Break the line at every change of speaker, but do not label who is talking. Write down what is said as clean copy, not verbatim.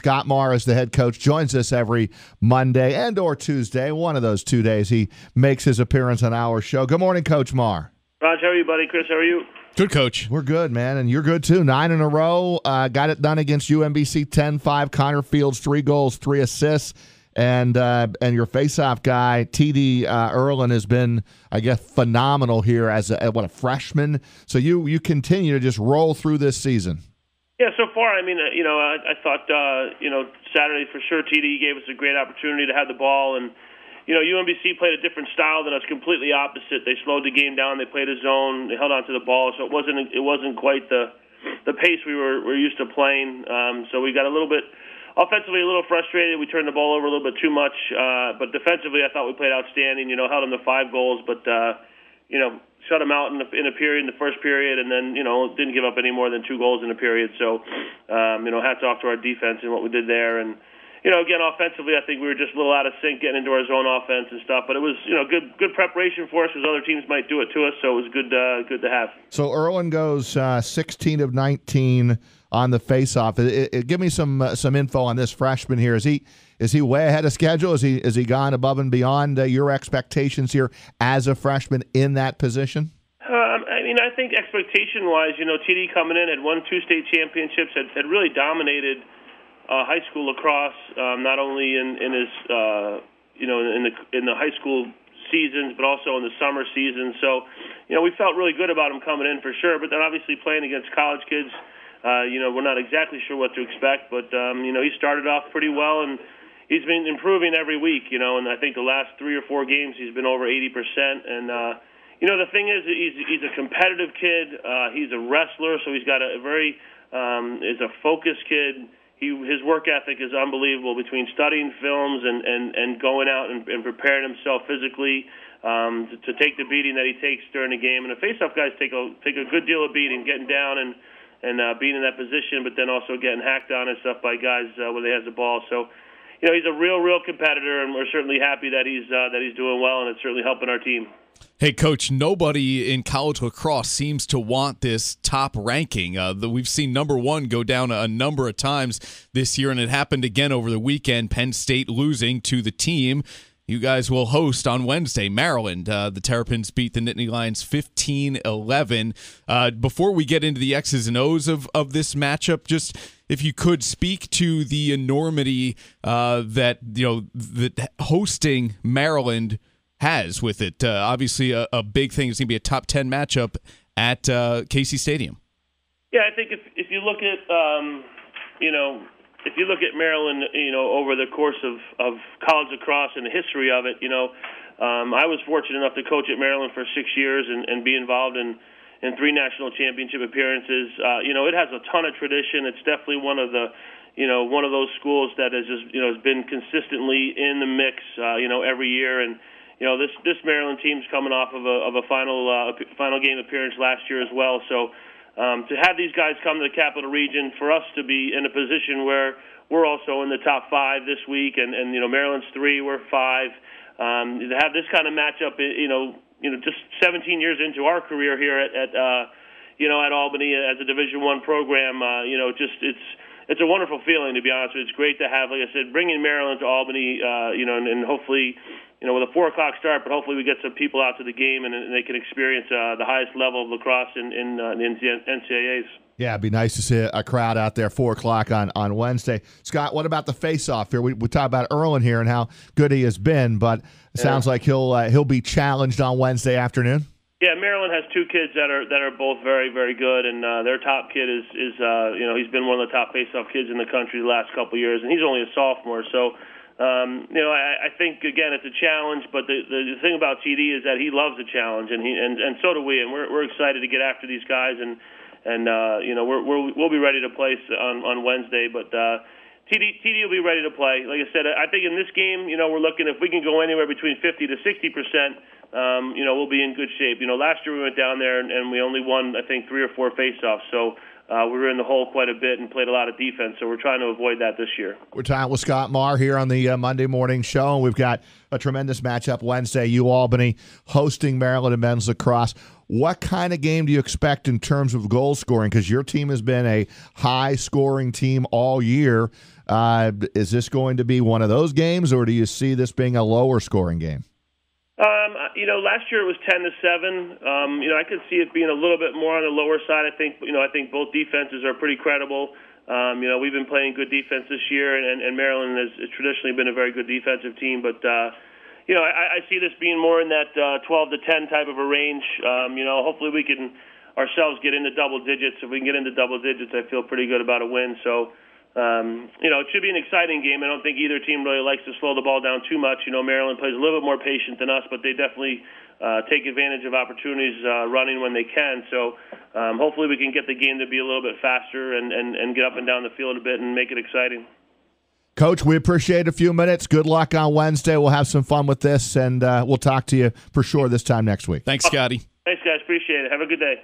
Scott Marr is the head coach, joins us every Monday and or Tuesday. One of those 2 days he makes his appearance on our show. Good morning, Coach Marr.
Raj, how are you, buddy? Chris, how are you?
Good, Coach.
We're good, man, and you're good too. 9 in a row. Got it done against UMBC 10-5. Connor Fields, 3 goals, 3 assists. And your faceoff guy, TD Erlin, has been, I guess, phenomenal here as a freshman. So you continue to just roll through this season.
Yeah, so far, I mean, I thought, Saturday for sure, TD gave us a great opportunity to have the ball. And, UMBC played a different style than us, completely opposite. They slowed the game down. They played a zone. They held on to the ball. So it wasn't quite the pace we were used to playing. So we got a little bit offensively a little frustrated. We turned the ball over a little bit too much. But defensively, I thought we played outstanding. Held them to 5 goals, but shut them out in a period, in the first period, and then didn't give up any more than 2 goals in a period. So hats off to our defense and what we did there. And again, offensively, I think we were just a little out of sync getting into our zone offense and stuff. But it was good preparation for us because other teams might do it to us. So it was good to have.
So Erlin goes 16 of 19 on the faceoff. Give me some info on this freshman here. Is he way ahead of schedule? Is he gone above and beyond your expectations here as a freshman in that position?
I think expectation-wise, TD coming in had won 2 state championships, had really dominated high school lacrosse, not only in his in the high school seasons, but also in the summer season. So, we felt really good about him coming in for sure. But then obviously playing against college kids, we're not exactly sure what to expect. But he started off pretty well, and he's been improving every week. And I think the last 3 or 4 games he's been over 80%. And the thing is, he's a competitive kid. He's a wrestler, so he's got a very is a focused kid. His work ethic is unbelievable between studying films and going out and preparing himself physically to take the beating that he takes during the game. And the faceoff guys take a good deal of beating, getting down and being in that position, but then also getting hacked on and stuff by guys when they have the ball. So, he's a real competitor, and we're certainly happy that he's doing well, and it's certainly helping our team.
Hey, Coach, nobody in college lacrosse seems to want this top ranking. We've seen number 1 go down a number of times this year, and it happened again over the weekend, Penn State losing to the team you guys will host on Wednesday, Maryland. The Terrapins beat the Nittany Lions 15-11. Before we get into the X's and O's of this matchup, just if you could speak to the enormity that hosting Maryland has with it. Obviously, a big thing is going to be a top 10 matchup at Casey Stadium. Yeah,
I think if you look at if you look at Maryland, over the course of college lacrosse and the history of it, I was fortunate enough to coach at Maryland for 6 years and be involved in 3 national championship appearances. It has a ton of tradition. It's definitely one of those schools that has just has been consistently in the mix, every year. And this Maryland team's coming off of a final game appearance last year as well. So to have these guys come to the Capital Region, for us to be in a position where we're also in the top 5 this week, and Maryland's 3, we're 5. To have this kind of matchup, just 17 years into our career here at Albany as a Division I program, it's a wonderful feeling, to be honest with you. It's great to have, like I said, bringing Maryland to Albany, and hopefully, with a 4 o'clock start, but hopefully we get some people out to the game and they can experience the highest level of lacrosse in the NCAAs.
Yeah, it'd be nice to see a crowd out there 4 o'clock on Wednesday. Scott, what about the face-off here? We talk about Erlin here and how good he has been, but it sounds like he'll be challenged on Wednesday afternoon.
Yeah, Maryland has 2 kids that are both very, very good, and their top kid is he's been one of the top face-off kids in the country the last couple of years, and he's only a sophomore. So, I think again it's a challenge, but the thing about TD is that he loves a challenge, and so do we, and we're excited to get after these guys, and we'll be ready to play on Wednesday, but. TD will be ready to play. Like I said, I think in this game, we're looking, if we can go anywhere between 50 to 60%, we'll be in good shape. Last year we went down there and we only won, I think, 3 or 4 face-offs. So we were in the hole quite a bit and played a lot of defense. So we're trying to avoid that this year.
We're talking with Scott Marr here on the Monday morning show. And we've got a tremendous matchup Wednesday, UAlbany hosting Maryland in men's lacrosse. What kind of game do you expect in terms of goal scoring? Because your team has been a high-scoring team all year. Is this going to be one of those games, or do you see this being a lower scoring game?
Last year it was 10-7. I could see it being a little bit more on the lower side. I think both defenses are pretty credible. We've been playing good defense this year, and Maryland has traditionally been a very good defensive team. But I see this being more in that 12-10 type of a range. Hopefully we can ourselves get into double digits. If we can get into double digits, I feel pretty good about a win. So, it should be an exciting game. I don't think either team really likes to slow the ball down too much. Maryland plays a little bit more patient than us, but they definitely take advantage of opportunities running when they can. So hopefully we can get the game to be a little bit faster and get up and down the field a bit and make it exciting.
Coach, we appreciate a few minutes. Good luck on Wednesday. We'll have some fun with this, and we'll talk to you for sure this time next week.
Thanks, Scotty.
Thanks, guys. Appreciate it. Have a good day.